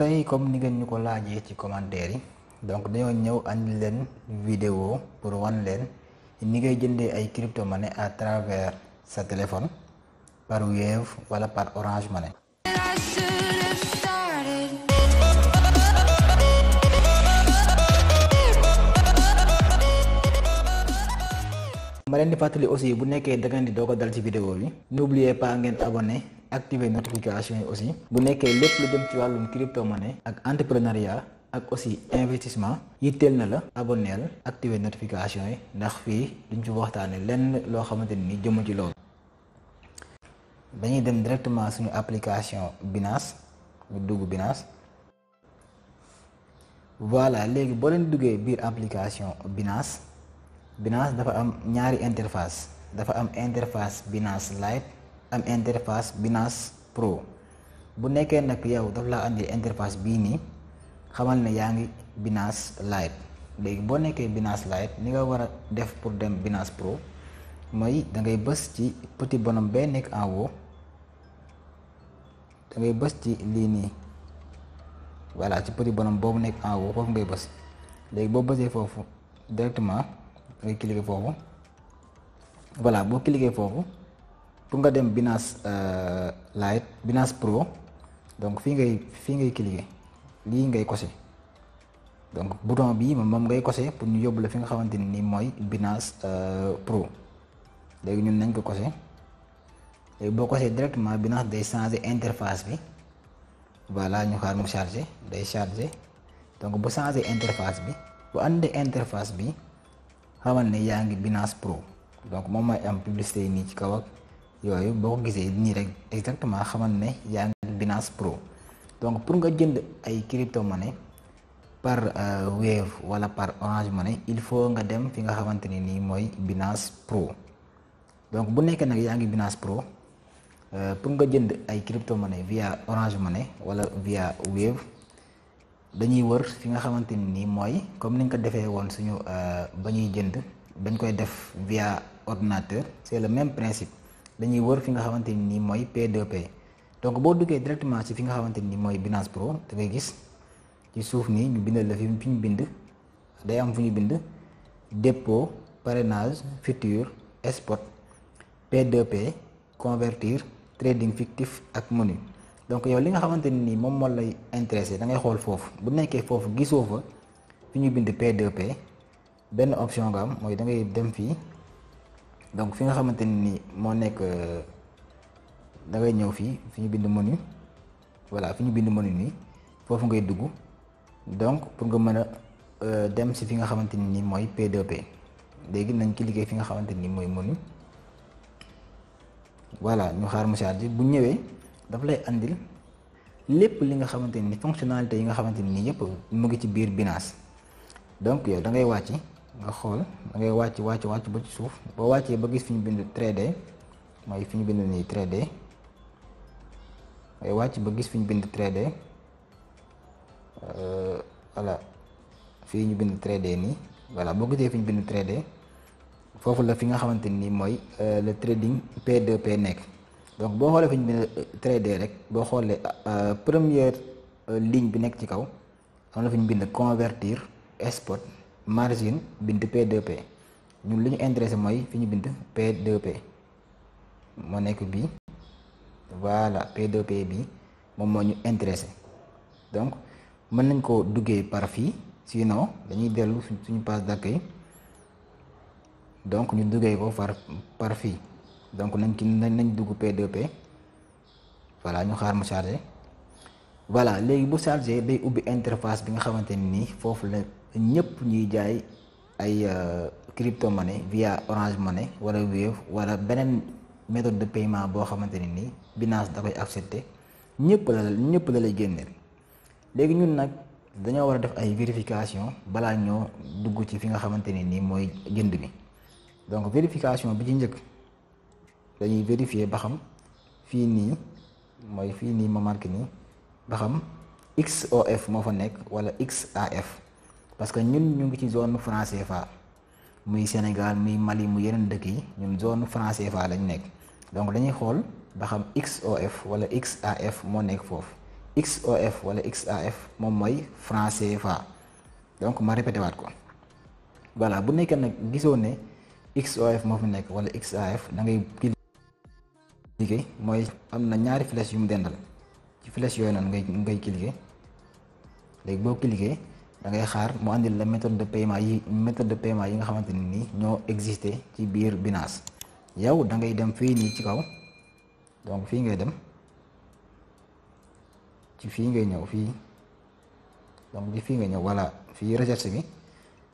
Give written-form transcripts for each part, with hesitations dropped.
tey comme ni ngeen ñu ko laajee ci commentaire yi donc dañoo ñëw andi leen vidéo pour wan leen ni ngay jëndee ay crypto-monnaie à travers sa téléphone par Wave wala par Orange Money. ma leen di fàttali aussi bu nekkee da ngeen di doog a dal ci vidéo bi n'oubliez pas ngeen abonné activer notification yi aussi bu nekkee lépp lu jëm ci wàllum crypto-monnaie ak entrepreneuriat ak aussi investissement yitteel na la abonneel activer notification yi ndax fii duñ ci waxtaane lenn loo xamante ni jëmu ci loolu. dañuy dem directement suñu application Binance ñu dugg Binance. voilà léegi boo leen duggee biir application Binance dafa am ñaari interface dafa am interface Binance Lite am interface Binance Pro bu nekkee nag yow daf laa andi interface bii nii xamal ne yaa ngi Binance Lite. léegi boo nekkee Binance Lite ni nga war a def pour dem Binance Pro mooy da ngay bës ci petit bonhomme bee nekk en haut da ngay bës ci lii nii voilà ci petit bonhomme boobu nekk en haut foofu ngay bës. léegi boo bësee foofu directement ngay cliquer foofu voilà boo cliquer foofu pour nga dem Binance Lite Binance Pro donc fii ngay cliquer lii ngay coché donc bouton bii moom ngay coché pour ñu yóbbu la fi nga xamante ni mooy Binance Pro. léegi ñun nañ ko coché léegi boo coché directement Binance day changer interface bi voilà ñu xaar mu chargé day chargé donc bu changer interface bi bu àndee interface bi xamal ne yaa ngi Binance Pro donc moom mooy am publicité yi nii ci kaw ak yooyu boo ko gisee nii rek exactement xamal ne yaa ngi Binance Pro. donc pour nga jënd ay crypto-monnaie par Wave wala par Orange Money il faut nga dem fi nga xamante ni nii mooy Binance Pro. donc bu nekkee nag yaa ngi Binance Pro pour nga jënd ay crypto-monnaie via Orange Money wala via Wave dañuy wër fi nga xamante ni nii mooy comme niñ ko defee woon suñu ba ñuy jënd dañ koy def via ordinateur c'est le même principe dañuy wër fi nga xamante ni nii mooy P2P. donc boo duggee directement ci fi nga xamante ni mooy Binance Pro da ngay gis ci suuf nii ñu bindal la fi ñu bind day am fu ñu bind dépôt parrainage futur spot P2P convertir trading fictif ak menu. donc yow li nga xamante ni moom moo lay intéressé da ngay xool foofu bu nekkee foofu gisoo fa fi ñu bind P2P benn option nga am mooy da ngay dem fii donc fi nga xamante ni moo nekk da ngay ñëw fii fi ñu bind menu voilà fi ñu bind menu nii foofu ngay dugg donc pour nga mën a dem si fi nga xamante ni mooy P2P. léegi nañ cliquer fi nga xamante ni mooy menu voilà ñu xaar mu chargé bu ñëwee daf lay andil lépp li nga xamante ni fonctionnalité yi nga xamante ni yëpp mu ngi ci biir Binance. donc yow da ngay wàcc nga xool da ngay wàcc ba ci suuf boo wàccee ba gis fi ñu bind trader mooy fi ñu bind nii trader ngay wàcc ba gis fi ñu bind trader voilà fii ñu bind trader nii voilà boo gisee fi ñu bind trader foofu la fi nga xamante ni mooy le trading P2P nekk. donc boo xoolee fi ñu bind trader rek boo xoolee première ligne bi nekk ci kaw am na fi ñu bind convertir spot margin bind P2P ñun li ñu intéressé mooy fi ñu bind P2P moo nekk bii voilà P2P bi moom moo ñu intéressé. donc mën nañ ko duggee par fii sinon dañuy dellu suñu page d'accueil donc ñu duggee ko par fii donc nañ dugg P2P voilà ñu xaar mu chargé. voilà léegi bu chargé day ubbi interface bi nga xamante ni foofu la ñëpp ñuy jaay ay crypto-monnaie via Orange Money wala Wave wala beneen méthode de paiement boo xamante ni nii Binance da koy accepté ñëpp la lay génneel. léegi ñun nag dañoo war a def ay vérification balaa ñoo dugg ci fi nga xamante ni nii mooy jënd bi. donc vérification bi ci njëkk dañuy vérifier ba xam fii nii ma marqué nii ba xam XOF moo fa nekk wala XAF parce que ñun ñu ngi ci zone franc CFA muy Sénégal muy Mali mu yeneen dëkk yi ñun zone franc CFA lañ nekk. donc dañuy xool ba xam XOF wala XAF moo nekk foofu XOF wala XAF moom mooy franc CFA. donc ma répété waat ko voilà bu nekkee nag gisoo ne XOF moo fi nekk wala XAF da ngay cliquer mooy am na ñaari flèche yu mu dendal ci flèche yooyu noonu ngay cliquer léegi boo cliquer da ngay xaar mu andil la méthode de paiement yi nga xamante ne nii ñoo existé ci biir Binance. yow da ngay dem fii nii ci kaw donc fii ngay dem ci fii ngay ñëw fii donc ci fii nga ñëw voilà fii recherche bi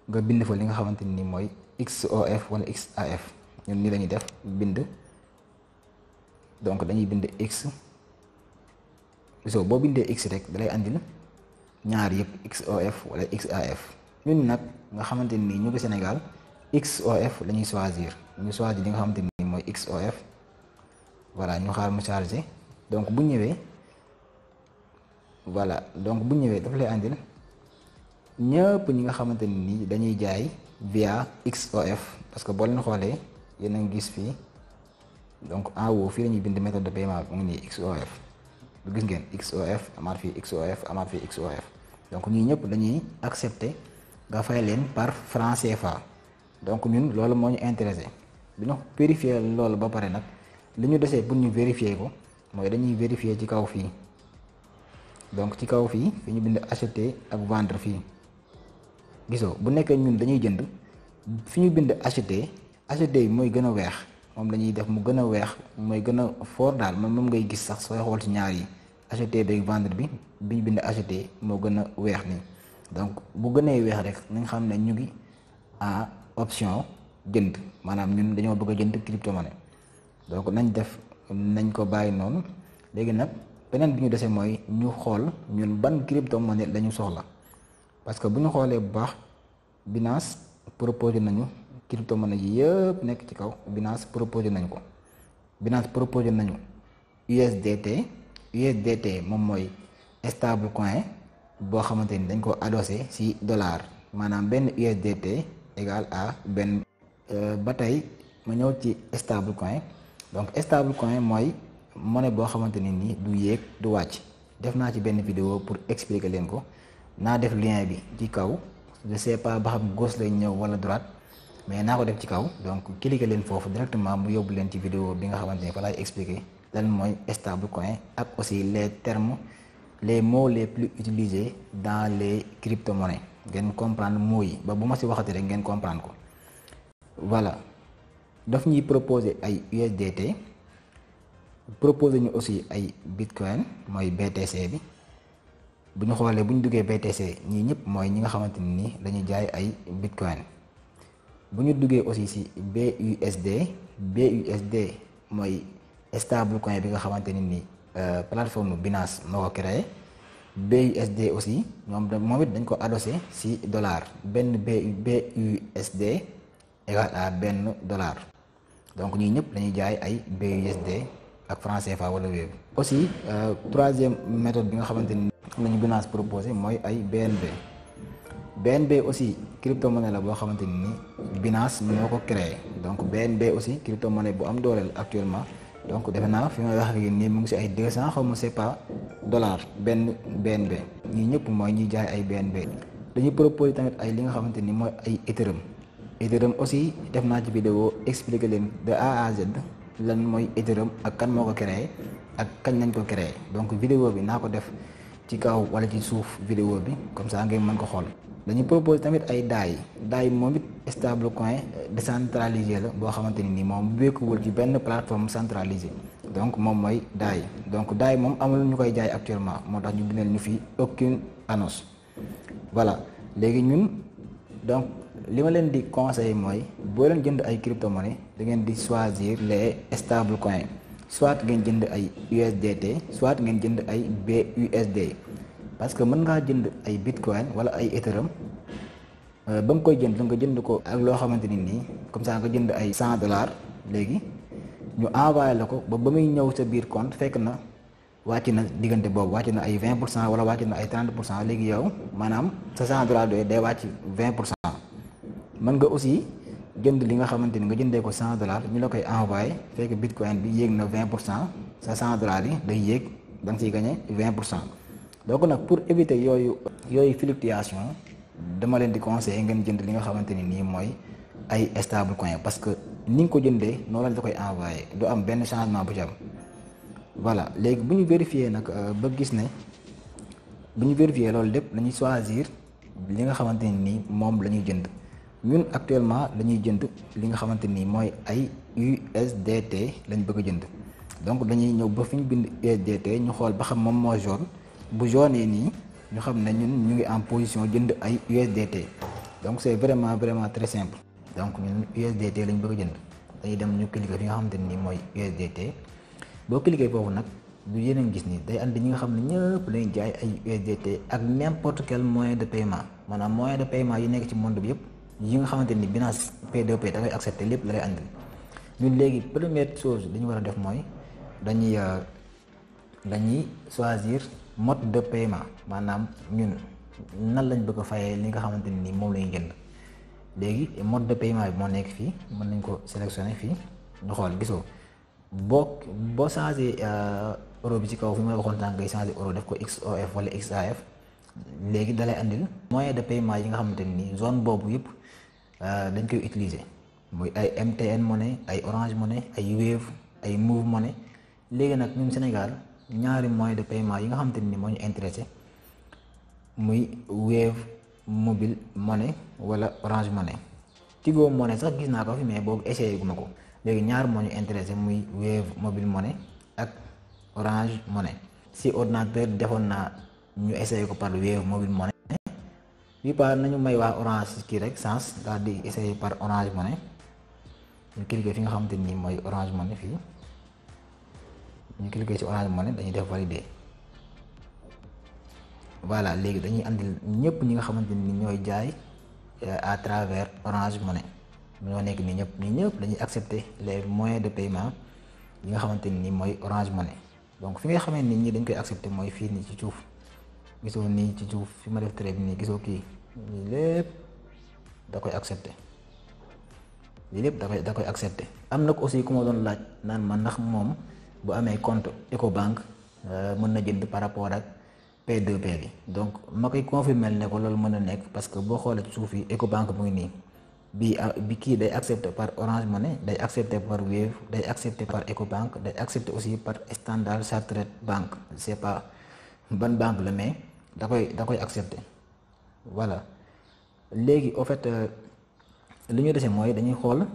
nga bind fa li nga xamante ni mooy XOF wala XAF ñun nii lañuy def bind donc dañuy bind X so boo bindee X rek dalay andil ñaar yëpp XOF wala XAF ñun nag nga xamante ni ñu ngi Sénégal XOF la ñuy choisir li nga xamante ni mooy XOF voilà ñu xaar mu chargé donc bu ñëwee voilà donc bu ñëwee dafa lay andil ñëpp ñi nga xamante ni dañuy jaay via XOF parce que boo leen xoolee yéen a ngi gis fii donc en haut fii la ñuy bind méthode de paiement bi mu ngi nii XOF du gis ngeen XOF amaat fii XOF amaat fii XOF donc ñii ñëpp dañuy accepter nga fay leen par franc CFA donc ñun loolu moo ñu intéressé bi ñu vérifier loolu ba pare nag li ñu desee pour ñu vérifier ko mooy dañuy vérifier ci kaw fii donc ci kaw fii fi ñu bind acheter ak vendre fii gisoo bu nekkee ñun dañuy jënd fi ñu bind acheter yi mooy gën a weex moom lañuy def mu gën a weex mooy gën a fort daal moom ngay gis sax sooy xool ci ñaar yi acheter beeg vendre bi ñu bind acheter moo gën a weex nii donc bu gënee weex rek nañ xam ne ñu ngi en option jënd maanaam ñun dañoo bëgg a jënd crypto-monnaie donc nañ ko bàyyi noonu. léegi nag beneen bi ñu desee mooy ñu xool ñun ban crypto-monnaie lañu soxla parce que bu ñu xoolee bu baax Binance proposé nañu crypto-monnaie yi yëpp nekk ci kaw Binance proposé nañu ko USDT moom mooy stable coin boo xamante ni dañ ko adossé ci dollar maanaam benn USDT égal à benn ba tey ma ñëw ci stable coin donc stable coin mooy monnaie boo xamante ni nii du yéeg du wàcc def naa ci benn vidéo pour expliquer leen ko naa def lien bi ci kaw je sais pas ba xam gauche lay ñëw wala droite mais naa ko def ci kaw donc cliquer leen foofu directement mu yóbbu leen ci vidéo bi nga xamante ni fa laay expliquer lan mooy stable coin ak aussi les mots les plus utilisés dans les crypto-monnaies ngeen comprendre mots yi ba bu ma ci waxati rek ngeen comprendre ko voilà daf ñuy proposer ay USDT proposer ñu aussi ay bitcoin mooy BTC bi bu ñu xoolee bu ñu duggee BTC ñii ñëpp mooy ñi nga xamante ni dañuy jaay ay bitcoin bu ñu duggee aussi ci BUSD mooy stable coin bi nga xamante ni plateforme Binance moo ko créé BUSD aussi moom it dañ ko adossé ci dollar benn BUSD égal à benn dollar donc ñii ñëpp dañuy jaay ay BUSD ak franc CFA wala wéebu aussi troisième méthode bi nga xamante ni lañu Binance proposé mooy ay BNB aussi crypto-monnaie la boo xamante ni Binance moo ko créé donc BNB aussi crypto-monnaie bu am dooleel actuellement donc defe naa fi may wax ak yéen nii mu ngi ci ay 200 xaw ma c'est pas dollars benn BNB ñii ñëpp mooy ñuy jaay ay BNB dañuy proposer tamit ay li nga xamante ni mooy ay Ethereum aussi def naa ci vidéo expliquer leen de A à Z lan mooy Ethereum ak kan moo ko créé ak kañ lañ ko créé donc vidéo bi naa ko def ci kaw wala ci suuf vidéo bi comme ça ngeen mën ko xool. dañuy proposer tamit ay DAI moom it stable coin décentralisé la boo xamante ni moom wékkuwul ci benn plateforme centralisée donc moom mooy DAI donc DAI moom amul ñu koy jaay actuellement moo tax ñu bindal ñu fi aucune annonce voilà léegi ñun donc li ma leen di conseiller mooy boo leen jënd ay crypto-monnaie da ngeen di choisir les stable coin soit ngeen jënd ay USDT soit ngeen jënd ay BUSD parce que mën ngaa jënd ay bitcoin wala ay Ethereum ba nga koy jënd nga jënd ko ak loo xamante ni nii comme ça nga jënd ay $100 léegi ñu envoyé la ko ba muy ñëw sa biir compte fekk na wàcc na diggante boobu wàcc na ay 20% wala wàcc na ay 30% léegi yow maanaam sa $100 doy day wàcc 20%. mën nga aussi jënd li nga xamante ni nga jëndee ko $100 ñu la koy envoyé fekk bitcoin bi yéeg na 20% sa $100 yi day yéeg da nga ciy gagné 20%. donc nag pour éviter yooyu fluctuation dama leen di conseiller ngeen jënd li nga xamante ni nii mooy ay stable coin, parce que ni nga ko jëndee noonu lañ la koy envoyé, du am benn changement bu ci am. voilà léegi bu ñu vérifier nag ba gis ne bu ñu vérifier loolu lépp dañuy choisir li nga xamante ni nii moom la ñuy jënd. ñun actuellement dañuy jënd li nga xamante ni mooy ay USDT lañ bëgg a jënd, donc dañuy ñëw ba fi ñu bind USDT ñu xool ba xam moom moo jaune, bu jaune nii ñu xam ne ñun ñu ngi en position jënd ay USDT. donc c'est vraiment très simple. donc ñun USDT lañ bëgg a jënd, dañuy dem ñu cliquer fi nga xamante ni mooy USDT. boo cliquer foofu nag du yeneen gis ni day andi ñi nga xam ne ñëpp lañuy jaay ay USDT ak n'importe quel moyen de paiement, maanaam moyen de paiement yi nekk ci monde bi yëpp yi nga xamante ni Binance P2P da ngay accepter lépp la lay andil. ñun léegi première chose li ñu war a def mooy dañuy choisir mode de paiement, maanaam ñun nan lañ bëgg a fayee li nga xamante ni moom la ñuy jënd. léegi mode de paiement bi moo nekk fii, mën nañ ko sélectionner fii ñu xool. gisoo boo changé euro bi ci kaw fi ma waxoon sànq ngay changé euro def ko XOF wala XAF, léegi dalay andil moyen de paiement yi nga xamante ni zone boobu yëpp dañ koy utiliser, muy ay MTN Money, ay Orange Money, ay Wave, ay Move Money. léegi nag ñun Sénégal ñaari moyen de paiement yi nga xamante ni moo ñu intéressé muy Wave Mobile Money wala Orange Money. Tigo Money sax gis naa ko fi mais boobu essayé gu ma ko. léegi ñaar moo ñu intéressé muy Wave Mobile Money ak Orange Money. si ordinateur defoon naa ñu essayé ko par Wave Mobile Money, bi par nañu may waa Orange kii rek sens daal di essayé par Orange Money. ñu cliquer fi nga xamante ni mooy Orange Money fii, ñu cliquer ci Orange Money dañuy def valider. voilà léegi dañuy andil ñëpp ñi nga xamante ni ñooy jaay à travers Orange Money ñoo nekk nii ñëpp dañuy accepter les moyens de paiement yi nga xamante ni mooy Orange Money. donc fi nga xamee nit ñi dañ koy accepter mooy fii nii ci suuf, gisoo nii ci suuf fi ma def trait bi nii, gisoo kii lii lépp da koy accepter, lii lépp da koy accepter. am na ko aussi ku ma doon laaj naan ma ndax moom bu amee compte Ecobank mën na jënd par rapport ak P2P bi. donc ma koy confirmer ne ko loolu mën na nekk, parce que boo xoolee ci suuf yi Ecobank mu ngi nii bi kii day accepté par Orange Money, day accepté par Wave, day accepté par Ecobank, day accepté aussi par Standard Chartered Bank. c'est pas ban banque la mais da koy accepté. voilà léegi au fait li ñu dese mooy dañuy xool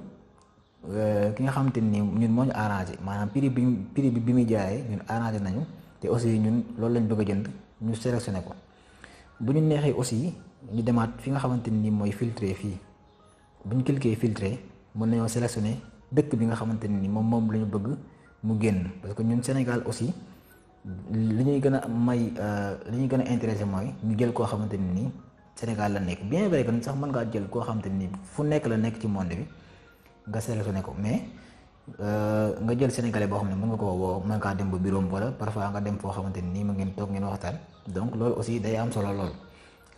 ki nga xamante ni ñun moo ñu arrangé, maanaam prix bi muy jaayee ñun arrangé nañu, te aussi ñun loolu lañ bëgg a jënd, ñu sélectionné ko. bu ñu neexee aussi ñu demaat fi nga xamante ni mooy filtré fii, bu ñu cliquer filtré mën nañoo sélectionné dëkk bi nga xamante ni moom la ñu bëgg mu génn, parce que ñun Sénégal aussi li ñuy gën a may li ñuy gën a intéressé mooy ñu jël koo xamante ni Sénégal la nekk. bien vrai que sax mën ngaa jël koo xamante ni fu nekk la nekk ci monde bi nga sélectionné ko, mais nga jël sénégalais boo xam ne mën nga koo woo, mën ngaa dem ba bureau wala parfois nga dem foo xamante ni ma ngeen toog ngeen waxtaan. donc loolu aussi day am solo lool.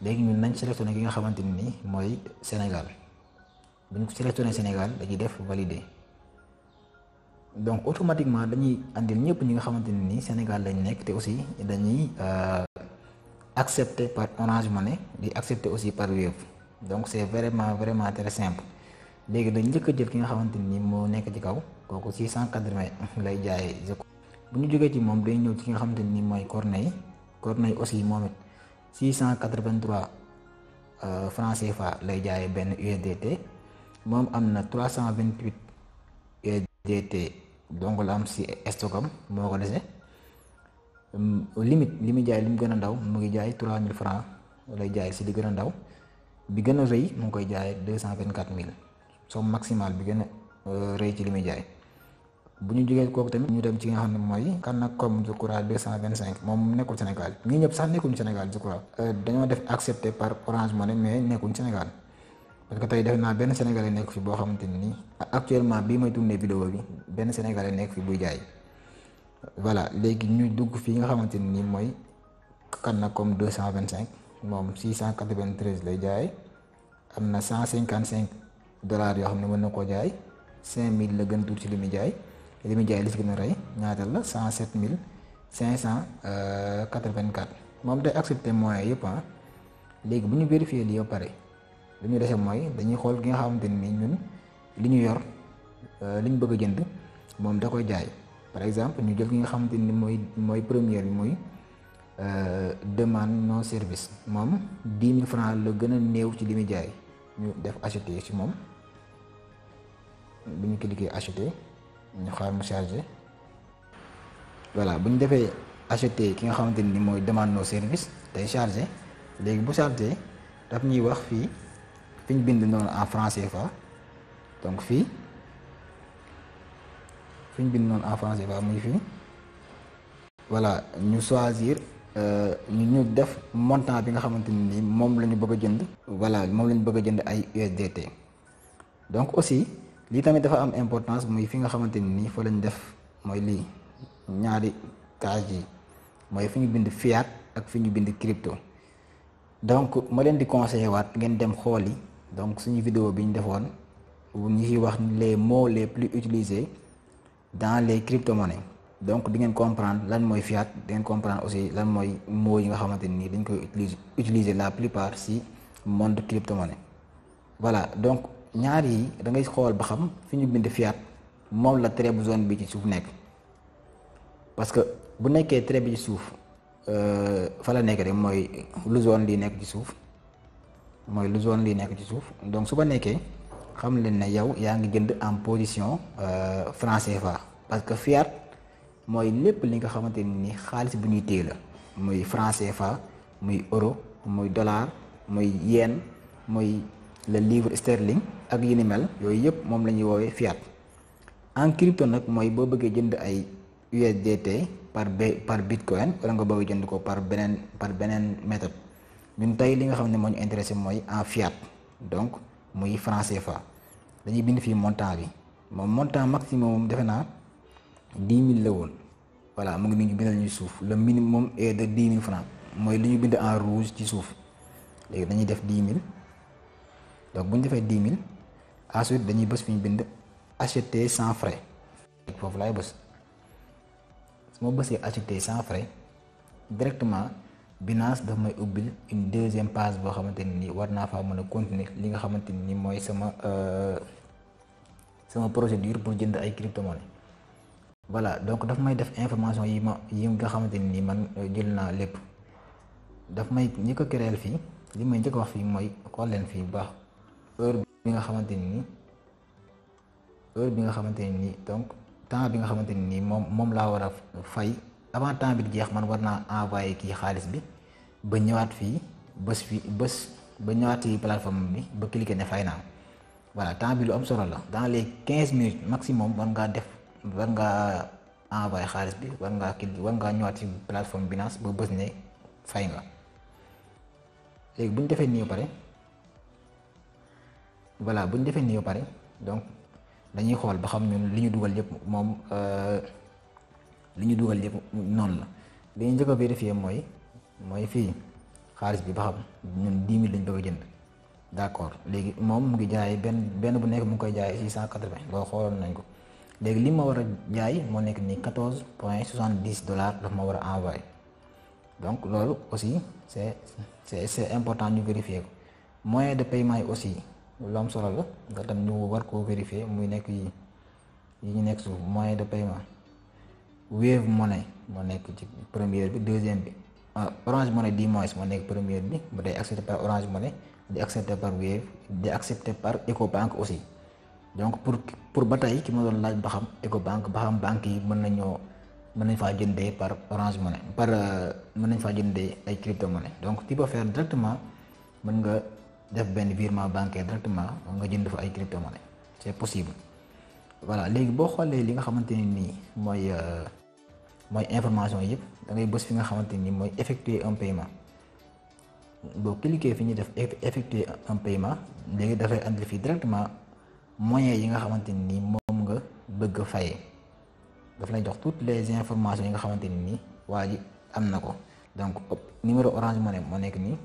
léegi ñun nañ sélectionné ki nga xamante ni mooy Sénégal. bu ñu sélectionné Sénégal dañuy def valider, donc automatiquement dañuy andil ñëpp ñi nga xamante ni Sénégal lañ nekk, te aussi dañuy accepter par Orange Money, di accepter aussi par Wave. donc c'est vraiment très simple. léegi dañ njëkk a jël ki nga xamante ni moo nekk ci kaw, kooku 680 lay jaayee. bu ñu jógee ci moom day ñëw ci ki nga xamante ni mooy Corneille aussi moom it 683 francs CFA lay jaayee benn USDT. moom am na 328 USDT donc la am si stockam moo ko dese. limite li muy jaay li mu gën a ndaw mu ngi jaay 3000 francs lay jaay si li gën a ndaw. bi gën a rëy mu ngi koy jaay 224000 somme maximale bi gën a rëy ci li muy jaay. bu ñu jógee kooku tamit ñu dem ci nga xam ne mooy Canacom je crois 225 moom nekkul Sénégal, ñii ñëpp sax nekkuñu Sénégal je crois. dañoo def accepté par Orange Money mais nekkuñ Sénégal, parce que tey def naa benn Sénégalais nekk fi boo xamante ni actuellement bii may tourné vidéo bi benn Sénégalais nekk fi buy jaay. voilà léegi ñu dugg fii nga xamante ni mooy Canacom 225 moom 693 lay jaay. am na $155 yoo xam ne mën na koo jaay, 5000 la gën tuuti ci li muy jaay. li si gën a rey ñaata la 107 584. moom day accepter moyens yëpp léegi bu ñu vérifier lii ba pare li ñu dese mooy dañuy xool ki nga xamante ni ñun li ñu yor li ñu bëgg a jënd moom da koy jaay. par exemple ñu jël ki nga xamante ni mooy première bi muy demande non service moom 10 000 francs la gën a néew ci li muy jaay. ñu def acheter ci moom bu ñu cliquer acheter ñu xaar mu charger. voilà bu ñu defee acheter ki nga xamante ni mooy demande no service day charger léegi bu charger daf ñuy wax fii fi ñu bind noonu en franc CFA donc fii fi ñu bind noonu en franc CFA muy fii voilà ñu choisir ñu def montant bi nga xamante ni moom la ñu bëgg a jënd. voilà moom la ñu bëgg a jënd ay USDT. donc aussi lii tamit dafa am importance muy fi nga xamante ni fa lañ def mooy lii ñaari case yi mooy fi ñu bind fiat ak fi ñu bind crypto. donc ma leen di conseiller waat ngeen dem xool yi donc suñu vidéo bi ñu defoon ñu ciy wax les mots les plus utilisés dans les crypto-monnaies. donc di ngeen comprendre lan mooy fiat di ngeen comprendre aussi lan mooy mots yi nga xamante ni dañ koy utiliser la plupart ci monde crypto-monnaie. voilà donc ñaar yi da ngay xool ba xam fi ñu bind fiat moom la trait bu jaune bi ci suuf nekk parce que bu nekkee trait bi ci suuf fa la nekk rek mooy lu jaune lii nekk ci suuf mooy lu jaune lii nekk ci suuf donc su ba nekkee xam leen ne yow yaa ngi jënd en position franc CFA parce que fiat mooy lépp li nga xamante ni xaalis bu ñuy téye la muy franc CFA muy euro muy dollar muy yen muy le livre sterling ak yi ni mel yooyu yëpp moom la ñuy woowee fiat. en crypto nag mooy boo bëggee jënd ay USDT par bitcoin wala nga bëgg jënd ko par beneen méthode ñun tey li nga xam ne moo ñu intéressé mooy en fiat donc muy franc CFA. dañuy bind fii montant bi moom montant maximum defe naa 10 000 la woon. voilà mu ngi nii ñu bindal ñuy suuf le minimum est de 10 000 francs mooy li ñu bind en rouge ci suuf léegi dañuy def 10 000 donc bu ñu defee 10 000 ensuite dañuy bës fi ñu bind acheter sans frais foofu laay bës su ma bësee acheter sans frais directement Binance daf may ubbil une deuxième page boo xamante ne nii war naa faa mën a continuer li nga xamante ni mooy sama procédure pour jënd ay crypto-monnaie. voilà donc daf may def information yi nga xamante ni man jël naa lépp daf may njëkk a créer fii li may njëkk a wax fii mooy xool leen fii bu baax heure bi nga xamante ni donc temps bi nga xamante ni moom laa war a fay avant temps bi di jeex man war naa envoyer kii xaalis bi ba ñëwaat fii bés ba ñëwaat ci plateforme bi ba cliquer ne fay naa. voilà temps bi lu am solo la dans les 15 minutes maximum war ngaa envoyer xaalis bi war ngaa ñëwaat ci plateforme Binance ba bës ne fay nga. léegi bu ñu defee nii ba pare voilà bu ñu defee nii ba pare donc dañuy xool ba xam ñun li ñu dugal yëpp moom noonu la li ñu njëkk a vérifier mooy fii xaalis bi ba xam ñun 10 000 lañ bëgg a jënd d'accord léegi moom mu ngi jaay benn bu nekk mu ngi koy jaay 680 loolu xooloon nañ ko. léegi li ma war a jaay moo nekk nii $14.70 daf ma war a envoyer donc loolu aussi c'est important ñu vérifier ko moyen de paiement yi aussi lu am solo la nga tam ñu war koo vérifier muy nekk yi ñu nekk suuf moyen de paiement Wave Money moo nekk ci première bi deuxième bi Orange Money di moins moo nekk première bi mu day accepté par Orange Money di accepté par Wave di accepté par Ecobank aussi. donc pour ba tey ki ma doon laaj ba xam Ecobank ba xam banque yi mën nañ faa jëndee par Orange Money mën nañ faa jëndee ay crypto monnaie donc tu peux faire directement mën nga def benn virement bancaire directement nga jënd fa ay crypto monnaie c'est possible. voilà léegi boo xoolee li nga xamante ni nii mooy information yëpp da ngay bës fi nga xamante ni mooy effectuer un paiement boo cliquer fi ñuy def effectuer un paiement léegi dafay andi fii directement. moyens yi nga xamante ni moom nga bëgg a fayee daf lay jox toutes les informations yi nga xamante ni waa ji am na ko donc numéro Orange Money moo nekk nii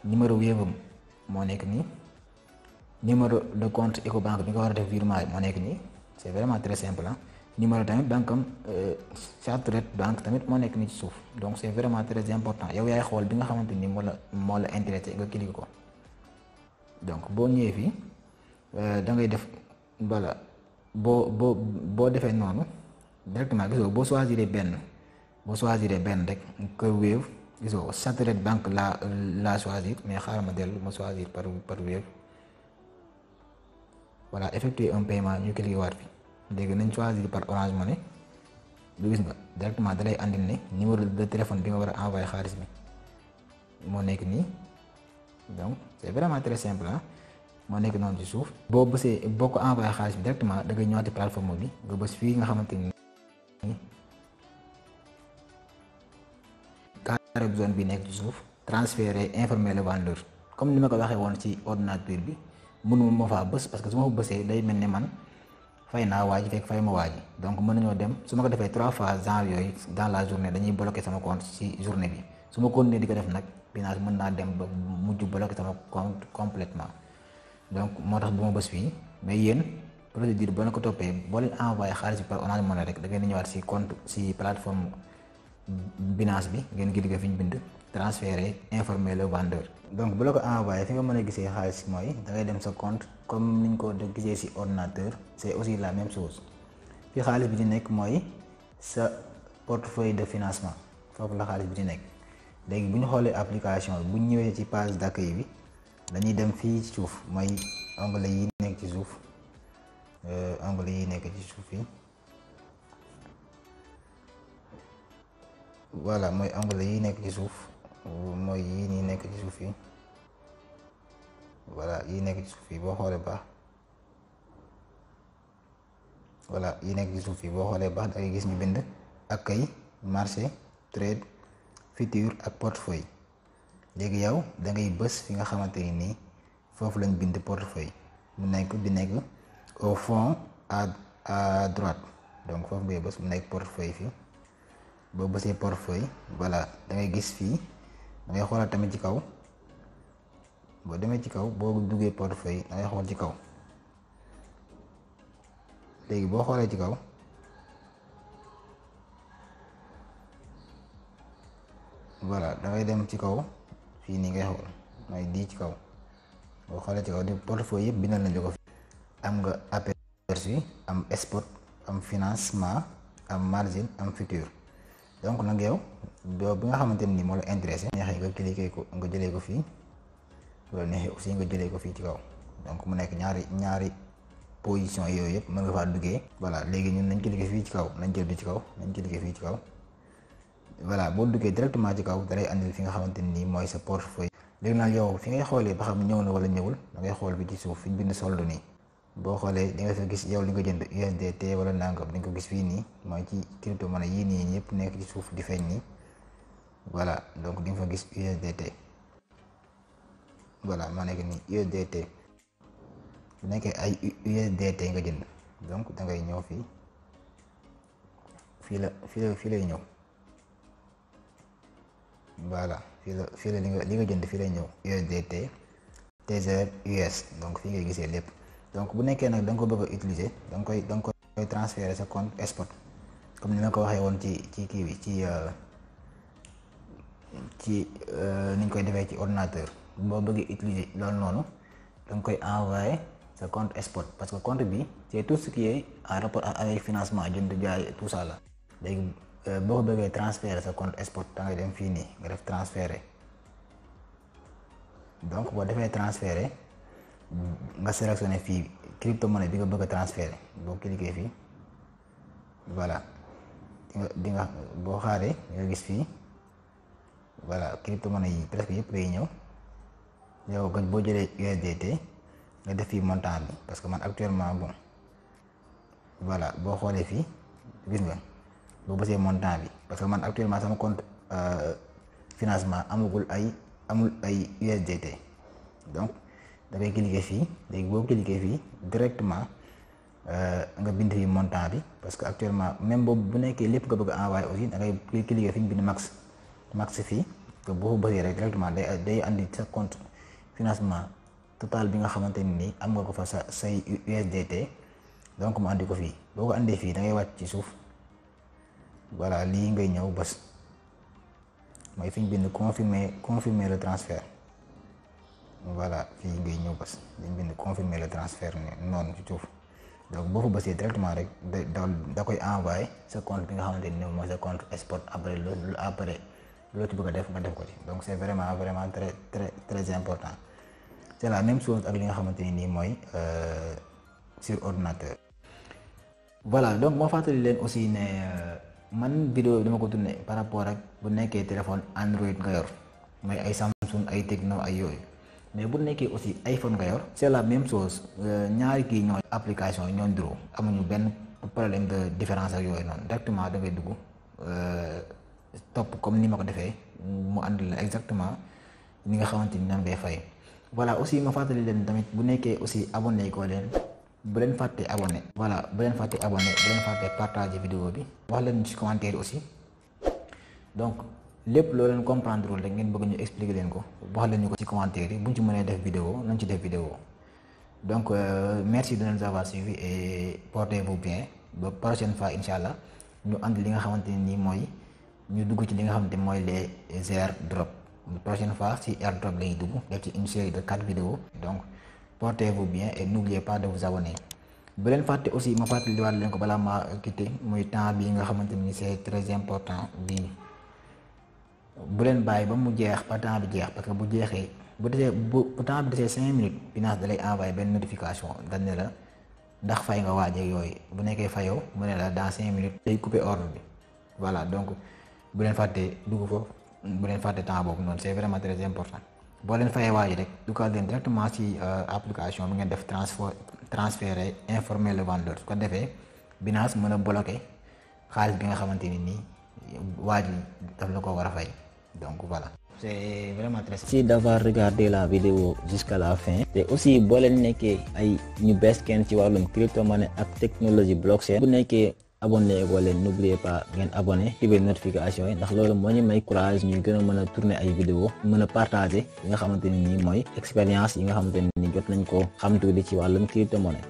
numéro Wave moo nekk nii numéro de compte Ecobank bi nga war a def virement moo nekk nii c'est vraiment très simple numéro tamit banque am Chartered Bank tamit moo nekk nii ci suuf. Donc c'est vraiment très important yow yaay xool bi nga xamante ni moo la intéressé nga cliquer ko. Donc boo ñëwee fii da ngay def voilà boo defee noonu directement gisoo boo choisir benn rek que Wave gisoo Chartered Bank la choisir, mais xaaral ma dellu ma choisir par Wave. Voilà, effectuer un paiement ñu cliquer waat fi léegi nañ choisir par Orange Money lu gis nga directement da lay andil ne numéro de téléphone bi nga war a envoyer xaalis bi moo nekk nii. Donc c'est vraiment très simple moo nekk noonu ci suuf. boo ko envoyé xaalis bi directement da ngay ñëwaat ci plateforme bi nga bës fii nga xamante ni carré bu zone bi nekk ci suuf transférer informer le vendeur. Comme ni ma ko waxee woon ci ordinateur bi mënuma ma faa bës parce que su ma fa bësee day mel ni man fay naa waa ji fekk fay ma waa ji. Donc mën nañoo dem su ma ko defee 3 fois genre yooyu dans la journée dañuy bloquer sama compte ci journée bi. Su ma continuer di ko def nag Binance mën naa dem ba mujj bloquer sama compte complètement. Donc moo tax du ma bës fii, mais yéen procédure boo na ko toppee boo leen envoyé xaalis bi par Orange Money rek da ngeen di ñëwaat ci compte ci plateforme Binance bi ngeen cliquer fi ñu bind transférer informer le vendeur. Donc bu la ko envoyé fi nga mën a gisee xaalis mooy da ngay dem sa compte comme niñ ko gisee ci ordinateur, c'est aussi la même chose. Fi xaalis bi di nekk mooy sa portefeuille de financement, foofu la xaalis bi di nekk. Léegi bu ñu xoolee application bi bu ñu ñëwee ci page d'accueil bi dañuy dem fii ci suuf mooy onglet yi nekk ci suuf fii voilà mooy onglet yi nekk ci suuf mooy yii nii nekk ci suuf fii voilà yi nekk ci suuf fii boo xoolee baax voilà yi nekk ci suuf fii boo xoolee baax da ngay gis ñu bind accueil marché trade futur ak portefeuille. Léegi yow da ngay bës fi nga xamante ni nii foofu lañ bind portefeuille mu nekk bi nekk au fond à droite. Donc foofu ngay bës mu nekk portefeuille fii boo bësee portefeuille voilà da ngay gis fii da ngay xoolal tamit ci kaw boo demee ci kaw boo duggee portefeuille da ngay xool ci kaw. Léegi boo xoolee ci kaw voilà da ngay dem ci kaw fii nii ngay xool mooy di ci kaw boo xoolee ci kaw di portefeuille yëpp bindal nañu ko fi. Am nga aperçu, am spot, am financement, am margin, am futur. Donc nag yow bi nga xamante ni moo la intéressé neexee nga cliquer ko nga jëlee ko fii wala neexee aussi nga jëlee ko fii ci kaw. Donc mu nekk ñaari position yooyu yëpp mën nga faa duggee. Voilà léegi ñun nañ cliquer fii ci kaw nañ jël bi ci kaw nañ cliquer fii ci kaw. Voilà boo duggee directement ci kaw dalay andil fi nga xamante ni mooy sa portefeuille. Léegi nag yow fi ngay xoolee ba xam ñëw na wala ñëwul da ngay xool bi ci suuf fi ñu bind solde nii. Boo xoolee di nga fa gis yow li nga jënd USDT wala nangam di nga ko gis fii nii mooy ci crypto monnaie yii nii ñëpp nekk ci suuf di feeñ nii. Voilà donc di nga fa gis USDT. Voilà moo nekk nii USDT bu nekkee ay USDT nga jënd donc da ngay ñëw fii fii lay ñëw. Voilà fii la li nga jënd fii lay ñëw USDT Tether US donc fii ngay gisee lépp. Donc bu nekkee nag da nga ko bëgg a utiliser da nga koy transférer sa compte spot comme ni ma ko waxee woon ci kii bi ci ni ñu koy defee ci ordinateur. Boo bëggee utiliser loolu noonu da nga koy envoyer sa compte spot parce que compte bi c'est tout ce qui est en rapport avec financement jënd jaay tout ça là. Léegi boo ko bëggee transférer sa compte spot da ngay dem fii nii nga def transférer. Donc boo defee transférer nga sélectionné fii crypto monnaie bi nga bëgg a transférer boo cliquer fii voilà di nga boo xaaree nga gis fii voilà crypto monnaie yi presque yëpp lay ñëw. Yow boo jëlee USDT nga def fii montant bi parce que man actuellement bon voilà boo xoolee fii gis nga boo bësee montant bi parce que man actuellement sama compte financement amul ay USDT. Donc da ngay cliquer fii léegi boo cliquer fii directement nga bind fii montant bi parce que actuellement même boobu bu nekkee lépp nga bëgg a envoyer aussi da ngay cliquer fi ñu bind max fii que boo ko bësee rek directement day andi sa compte financement total bi nga xamante ni am nga ko fa say USDT donc mu andi ko fii boo ko andee fii da ngay wàcc ci suuf voilà lii ngay ñëw bës mooy fi ñu bind confirmer le transfert voilà fii ngay ñëw bës dañ bind confirmer le transfert noonu ci suuf donc boo fa bësee directement rek da koy envoyé sa compte bi nga xamante ni mooy sa compte export après loo ci bëgg a def nga def ko ci donc c'est vraiment très très très important c'est la même chose ak li nga xamante ni nii mooy sur ordinateur. voilà donc moo fàttali leen aussi ne man vidéo bi dama ko tourné par rapport ak bu nekkee téléphone Android nga yor mooy ay Samsung ay Tecno ay yooyu mais bu nekkee aussi iPhone nga yor c'est la même chose ñaari kii ñooy application ñoo nduroo amuñu benn problème de différence ak yooyu noonu directement da ngay dugg topp comme ni ma ko defee mu ànd la exactement ni nga xamante ni noonu ngay fay. voilà aussi ma fàttali leen tamit bu nekkee aussi abonné ko leen bu leen fàtte abonné. voilà bu leen fàtte abonné bu leen fàtte partager vidéo bi wax leen ci commentaire aussi donc lépp loo leen comprendre rek ngeen bëgg ñu expliquer leen ko wax leen ñu ko ci commentaire yi buñ ci mënee def vidéo nañ ci def vidéo donc merci de nous avoir suivis et portez-vous bien ba prochaine fois incha allah ñu ànd li nga xamante ni mooy ñu dugg ci li nga xamante mooy les airdrop prochaine fois si airdrop lay dugg def ci une série de 4 vidéos donc portez-vous bien et n'oubliez pas de vous abonner. bu leen fàtte aussi ma fàttaliwaat leen ko balaa ma quitter muy temps bi nga xamante ni c'est très important bii bu leen bàyyi ba mu jeex ba temps bi jeex parce que bu jeexee bu temps bi desee 5 minutes Binance da lay envoyer benn notification dañ ne la ndax fay nga waajee yooyu bu nekkee fayoo mu ne la dans 5 minutes day couper ordre bi voilà donc bu leen fàtte dugg foofu bu leen fàtte temps boobu noonu c'est vraiment très important. boo leen fayee waaji rek dugal leen directement ci application bi ngeen def transférer informer le vendeur su ko defee Binance mën a bloquer xaalis bi nga xamante ni nii waaj daf la ko war a fay donc voilà. c'est vraiment très merci d'avoir regardé la vidéo jusqu'à la fin. te aussi boo leen nekkee ay ñu bees kenn ci wàllum crypto-monnaie ak technologie blockchain bu nekkee abonné ko leen n'oubliez pas ngeen abonné activer notification yi ndax loolu moo ñu may courage ñuy gën a mën a tourner ay vidéo mën a partager yi nga xamante ni nii mooy expérience yi nga xamante ni jot nañ ko xam tuuti ci wàllum crypto-monnaie.